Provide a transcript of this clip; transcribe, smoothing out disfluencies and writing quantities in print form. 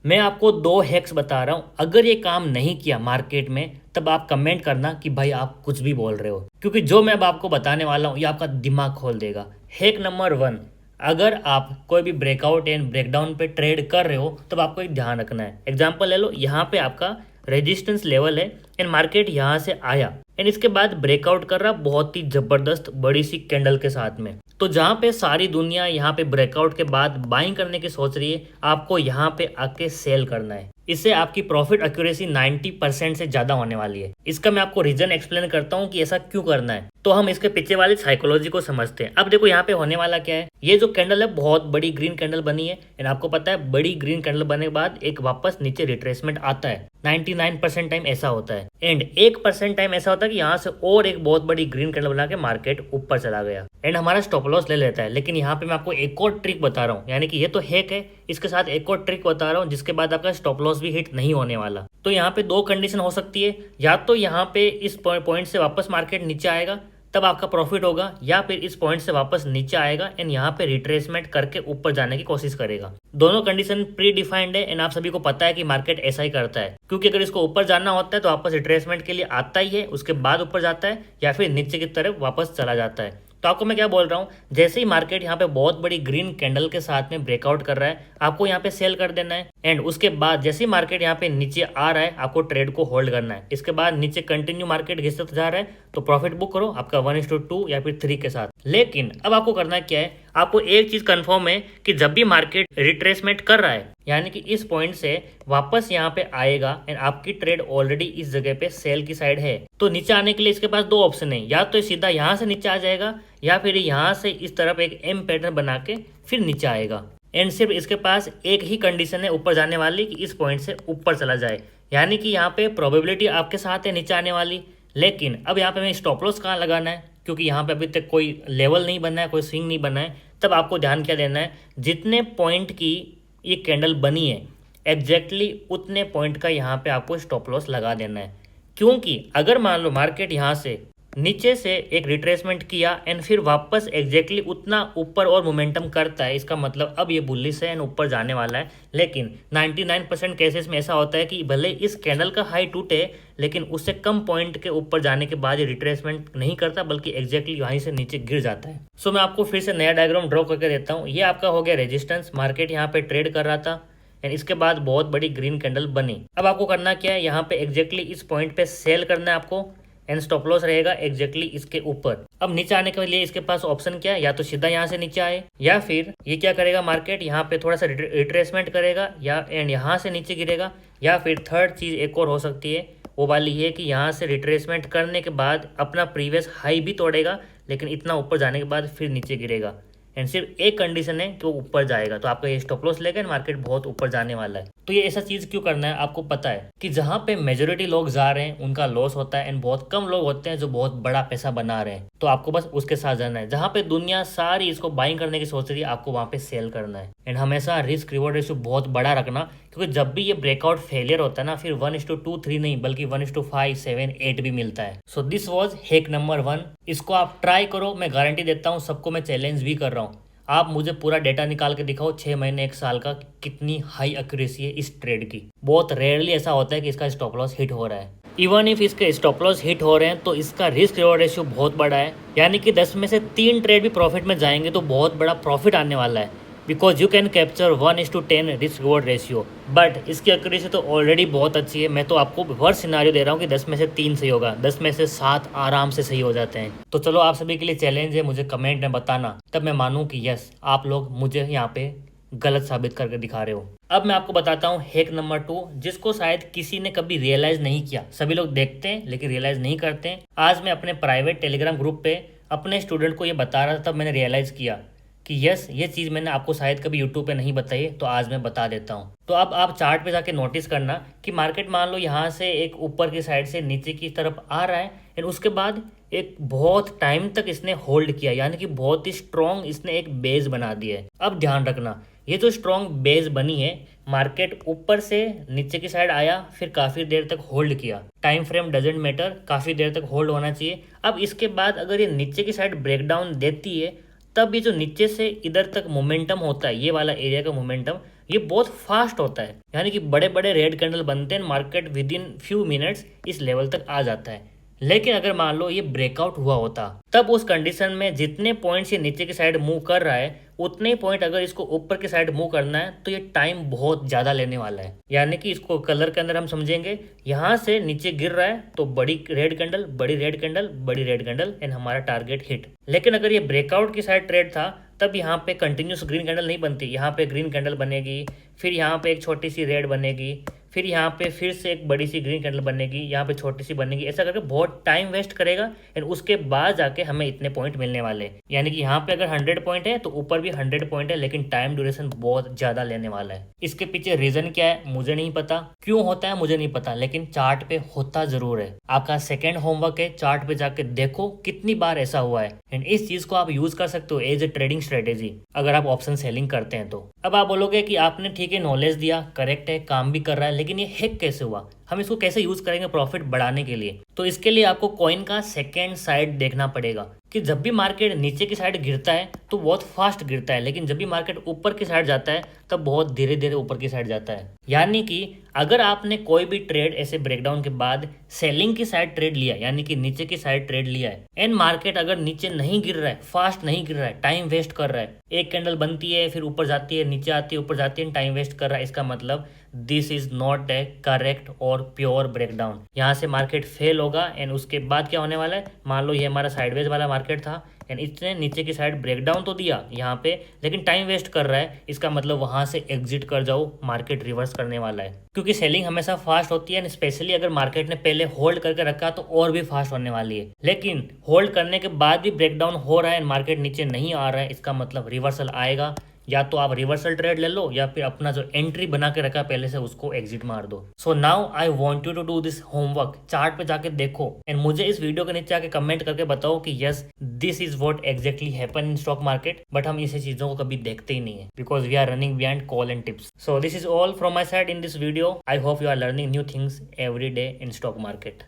मैं आपको दो हैक्स बता रहा हूँ, अगर ये काम नहीं किया मार्केट में तब आप कमेंट करना कि भाई आप कुछ भी बोल रहे हो, क्योंकि जो मैं अब आपको बताने वाला हूँ ये आपका दिमाग खोल देगा। हैक नंबर 1, अगर आप कोई भी ब्रेकआउट एंड ब्रेकडाउन पे ट्रेड कर रहे हो तब आपको एक ध्यान रखना है। एग्जांपल ले लो, यहाँ पे आपका रेजिस्टेंस लेवल है एंड मार्केट यहाँ से आया एंड इसके बाद ब्रेकआउट कर रहा बहुत ही जबरदस्त बड़ी सी कैंडल के साथ में। तो जहाँ पे सारी दुनिया यहाँ पे ब्रेकआउट के बाद बाइंग करने की सोच रही है, आपको यहाँ पे आके सेल करना है। इससे आपकी प्रॉफिट एक्यूरेसी 90% से ज्यादा होने वाली है। इसका मैं आपको रीजन एक्सप्लेन करता हूँ कि ऐसा क्यों करना है। तो हम इसके पीछे वाली साइकोलॉजी को समझते हैं। अब देखो यहाँ पे होने वाला क्या है, ये जो कैंडल है बहुत बड़ी ग्रीन कैंडल बनी है एंड आपको पता है बड़ी ग्रीन कैंडल बनने के बाद एक वापस नीचे रिट्रेसमेंट आता है। 99% टाइम ऐसा होता है एंड 1% टाइम ऐसा होता है कि यहाँ से और एक बहुत बड़ी ग्रीन कैंडल बना के मार्केट ऊपर चला गया एंड हमारा स्टॉप लॉस ले लेता है। लेकिन यहाँ पे मैं आपको एक और ट्रिक बता रहा हूँ, यानी कि ये तो हैक है, इसके साथ एक और ट्रिक बता रहा हूँ जिसके बाद आपका स्टॉप लॉस भी हिट नहीं होने वाला। तो यहाँ पे दो कंडीशन हो सकती है, या तो यहाँ पे इस पॉइंट से वापस मार्केट नीचे आएगा तब आपका प्रॉफिट होगा, या फिर इस पॉइंट से वापस नीचे आएगा एंड यहाँ पे रिट्रेसमेंट करके ऊपर जाने की कोशिश करेगा। दोनों कंडीशन प्री डिफाइंड है एंड आप सभी को पता है कि मार्केट ऐसा ही करता है, क्योंकि अगर इसको ऊपर जाना होता है तो वापस रिट्रेसमेंट के लिए आता ही है, उसके बाद ऊपर जाता है या फिर नीचे की तरफ वापस चला जाता है। तो आपको मैं क्या बोल रहा हूँ, जैसे ही मार्केट यहाँ पे बहुत बड़ी ग्रीन कैंडल के साथ में ब्रेकआउट कर रहा है आपको यहाँ पे सेल कर देना है एंड उसके बाद जैसे ही मार्केट यहाँ पे नीचे आ रहा है आपको ट्रेड को होल्ड करना है। इसके बाद नीचे कंटिन्यू मार्केट घिसता जा रहा है तो प्रॉफिट बुक करो आपका 1:2 या फिर 3 के साथ। लेकिन अब आपको करना क्या है, आपको एक चीज कंफर्म है कि जब भी मार्केट रिट्रेसमेंट कर रहा है यानी कि इस पॉइंट से वापस यहाँ पे आएगा एंड आपकी ट्रेड ऑलरेडी इस जगह पे सेल की साइड है, तो नीचे आने के लिए इसके पास दो ऑप्शन है, या तो सीधा यहाँ से नीचे आ जाएगा या फिर यहाँ से इस तरफ एक एम पैटर्न बना के फिर नीचे आएगा। एंड सिर्फ इसके पास एक ही कंडीशन है ऊपर जाने वाली कि इस पॉइंट से ऊपर चला जाए, यानी कि यहाँ पे प्रोबेबिलिटी आपके साथ है नीचे आने वाली। लेकिन अब यहाँ पे मैं स्टॉप लॉस कहाँ लगाना है, क्योंकि यहाँ पे अभी तक कोई लेवल नहीं बना है, कोई स्विंग नहीं बना है। तब आपको ध्यान क्या देना है, जितने पॉइंट की ये कैंडल बनी है एग्जैक्टली उतने पॉइंट का यहाँ पे आपको स्टॉप लॉस लगा देना है। क्योंकि अगर मान लो मार्केट यहाँ से नीचे से एक रिट्रेसमेंट किया एंड फिर वापस एग्जैक्टली उतना ऊपर और मोमेंटम करता है, इसका मतलब अब ये बुलिश है एंड ऊपर जाने वाला है। लेकिन 99% केसेस में ऐसा होता है कि भले इस कैंडल का हाई टूटे लेकिन उससे कम पॉइंट के ऊपर जाने के बाद ये रिट्रेसमेंट नहीं करता बल्कि एग्जैक्टली वहीं से नीचे गिर जाता है। सो मैं आपको फिर से नया डायग्राम ड्रॉ करके देता हूँ। ये आपका हो गया रेजिस्टेंस, मार्केट यहाँ पे ट्रेड कर रहा था एंड इसके बाद बहुत बड़ी ग्रीन कैंडल बनी। अब आपको करना क्या है, यहाँ पे एग्जैक्टली इस पॉइंट पे सेल करना है आपको एंड स्टॉप लॉस रहेगा एग्जैक्टली इसके ऊपर। अब नीचे आने के लिए इसके पास ऑप्शन क्या है, या तो सीधा यहाँ से नीचे आए या फिर ये क्या करेगा, मार्केट यहाँ पे थोड़ा सा रिट्रेसमेंट करेगा या एंड यहाँ से नीचे गिरेगा, या फिर थर्ड चीज एक और हो सकती है, वो वाली है कि यहाँ से रिट्रेसमेंट करने के बाद अपना प्रीवियस हाई भी तोड़ेगा लेकिन इतना ऊपर जाने के बाद फिर नीचे गिरेगा एंड सिर्फ एक कंडीशन है कि वो ऊपर जाएगा तो आपका ये स्टॉप लॉस लेगा, मार्केट बहुत ऊपर जाने वाला है। तो ये ऐसा चीज क्यों करना है, आपको पता है कि जहां पे मेजोरिटी लोग जा रहे हैं उनका लॉस होता है एंड बहुत कम लोग होते हैं जो बहुत बड़ा पैसा बना रहे हैं। तो आपको बस उसके साथ जाना है, जहां पे दुनिया सारी इसको बाइंग करने की सोच रही है आपको वहां पे सेल करना है एंड हमेशा रिस्क रिवॉर्ड रेशियो बहुत बड़ा रखना, क्योंकि जब भी ये ब्रेकआउट फेलियर होता है ना फिर 1:2-3 नहीं बल्कि 1:5, 7, 8 भी मिलता है। So this was hack number 1, इसको आप ट्राई करो, मैं गारंटी देता हूँ, सबको मैं चैलेंज भी कर रहा हूँ। आप मुझे पूरा डेटा निकाल के दिखाओ 6 महीने 1 साल का कितनी हाई एक्यूरेसी है इस ट्रेड की। बहुत रेयरली ऐसा होता है कि इसका स्टॉप लॉस हिट हो रहा है। इवन इफ इसके स्टॉप लॉस हिट हो रहे हैं तो इसका रिस्क रिवॉर्ड रेशियो बहुत बड़ा है, यानी कि 10 में से 3 ट्रेड भी प्रॉफिट में जाएंगे तो बहुत बड़ा प्रॉफिट आने वाला है, because you can capture 1:10 risk reward ratio. But इसकी एक्यूरेसी तो ऑलरेडी बहुत अच्छी है। मैं तो आपको वर्स्ट सिनारियो दे रहा हूँ कि 10 में से 3 सही होगा, 10 में से 7 आराम से सही हो जाते हैं। तो चलो आप सभी के लिए चैलेंज है, मुझे कमेंट में बताना, तब मैं मानूँ कि यस आप लोग मुझे यहाँ पे गलत साबित करके दिखा रहे हो। अब मैं आपको बताता हूँ हैक नंबर 2, जिसको शायद किसी ने कभी रियलाइज नहीं किया। सभी लोग देखते हैं लेकिन रियलाइज नहीं करते हैं। आज मैं अपने प्राइवेट टेलीग्राम ग्रुप पे अपने स्टूडेंट को ये बता रहा था, तब मैंने रियलाइज किया कि यस ये चीज़ मैंने आपको शायद कभी यूट्यूब पे नहीं बताई, तो आज मैं बता देता हूँ। तो अब आप चार्ट पे जाके नोटिस करना कि मार्केट मान लो यहाँ से एक ऊपर की साइड से नीचे की तरफ आ रहा है एंड उसके बाद एक बहुत टाइम तक इसने होल्ड किया, यानी कि बहुत ही स्ट्रॉन्ग इसने एक बेस बना दिया है। अब ध्यान रखना, ये जो स्ट्रॉन्ग बेस बनी है, मार्केट ऊपर से नीचे की साइड आया फिर काफ़ी देर तक होल्ड किया, टाइम फ्रेम डजेंट मैटर, काफ़ी देर तक होल्ड होना चाहिए। अब इसके बाद अगर ये नीचे की साइड ब्रेकडाउन देती है तब ये जो नीचे से इधर तक मोमेंटम होता है, ये वाला एरिया का मोमेंटम, ये बहुत फास्ट होता है, यानी कि बड़े बड़े रेड कैंडल बनते हैं, market with in few minutes इस लेवल तक आ जाता है। लेकिन अगर मान लो ये ब्रेकआउट हुआ होता, तब उस कंडीशन में जितने पॉइंट्स ये नीचे की साइड मूव कर रहा है उतने ही पॉइंट अगर इसको ऊपर की साइड मूव करना है तो ये टाइम बहुत ज़्यादा लेने वाला है। यानी कि इसको कलर के अंदर हम समझेंगे, यहाँ से नीचे गिर रहा है तो बड़ी रेड कैंडल, बड़ी रेड कैंडल, बड़ी रेड कैंडल एंड हमारा टारगेट हिट। लेकिन अगर ये ब्रेकआउट की साइड ट्रेड था तब यहाँ पे कंटिन्यूस ग्रीन कैंडल नहीं बनती, यहाँ पे ग्रीन कैंडल बनेगी, फिर यहाँ पे एक छोटी सी रेड बनेगी, फिर यहाँ पे फिर से एक बड़ी सी ग्रीन कैंडल बनेगी, यहाँ पे छोटी सी बनेगी, ऐसा करके बहुत टाइम वेस्ट करेगा एंड उसके बाद जाके हमें इतने पॉइंट मिलने वाले हैं। यानी कि यहाँ पे अगर 100 पॉइंट है तो ऊपर भी 100 पॉइंट है, लेकिन टाइम ड्यूरेशन बहुत ज़्यादा लेने वाला है। इसके पीछे रीज़न क्या है मुझे नहीं पता, क्यों होता है मुझे नहीं पता, लेकिन चार्ट पे होता ज़रूर है। आपका सेकेंड होमवर्क है, चार्ट पे जाके देखो कितनी बार ऐसा हुआ है एंड इस चीज़ को आप यूज़ कर सकते हो एज ए ट्रेडिंग स्ट्रेटेजी अगर आप ऑप्शन सेलिंग करते हैं तो। अब आप बोलोगे कि आपने ठीक है नॉलेज दिया, करेक्ट है, काम भी कर रहा है, लेकिन ये हैक कैसे हुआ, हम इसको कैसे यूज करेंगे प्रॉफिट बढ़ाने के लिए? तो इसके लिए आपको कॉइन का सेकेंड साइड देखना पड़ेगा कि जब भी मार्केट नीचे की साइड गिरता है तो बहुत फास्ट गिरता है, लेकिन जब भी मार्केट ऊपर की साइड जाता है तब बहुत धीरे धीरे ऊपर की साइड जाता है। यानी कि अगर आपने कोई भी ट्रेड ऐसे ब्रेकडाउन के बाद सेलिंग की साइड ट्रेड लिया, यानी कि नीचे की साइड ट्रेड लिया है एंड मार्केट अगर नीचे नहीं गिर रहा है, फास्ट नहीं गिर रहा है, टाइम वेस्ट कर रहा है, एक कैंडल बनती है फिर ऊपर जाती है, नीचे आती है, ऊपर जाती है, टाइम वेस्ट कर रहा है, इसका मतलब this is not A correct और प्योर ब्रेकडाउन। यहाँ से मार्केट फेल होगा एंड उसके बाद क्या होने वाला है, मान लो ये हमारा साइडवेज वाला मार्केट था एंड इसने नीचे की साइड ब्रेकडाउन तो दिया यहाँ पे, लेकिन टाइम वेस्ट कर रहा है, इसका मतलब वहां से एग्जिट कर जाओ, मार्केट रिवर्स करने वाला है। क्योंकि सेलिंग हमेशा फास्ट होती है, स्पेशली अगर मार्केट ने पहले होल्ड करके रखा तो और भी फास्ट होने वाली है। लेकिन होल्ड करने के बाद भी ब्रेकडाउन हो रहा है, मार्केट नीचे नहीं आ रहा है, इसका मतलब रिवर्सल आएगा। या तो आप रिवर्सल ट्रेड ले लो या फिर अपना जो एंट्री बना के रखा पहले से उसको एग्जिट मार दो। So now I want you to do this homework, chart पे जाके देखो एंड मुझे इस वीडियो के नीचे आके कमेंट करके बताओ कि yes this is what exactly happen in stock market. But हम इसे चीजों को कभी देखते ही नहीं है because we are running behind call and tips. So this is all from my side in this video. I hope you are learning new things every day in stock market.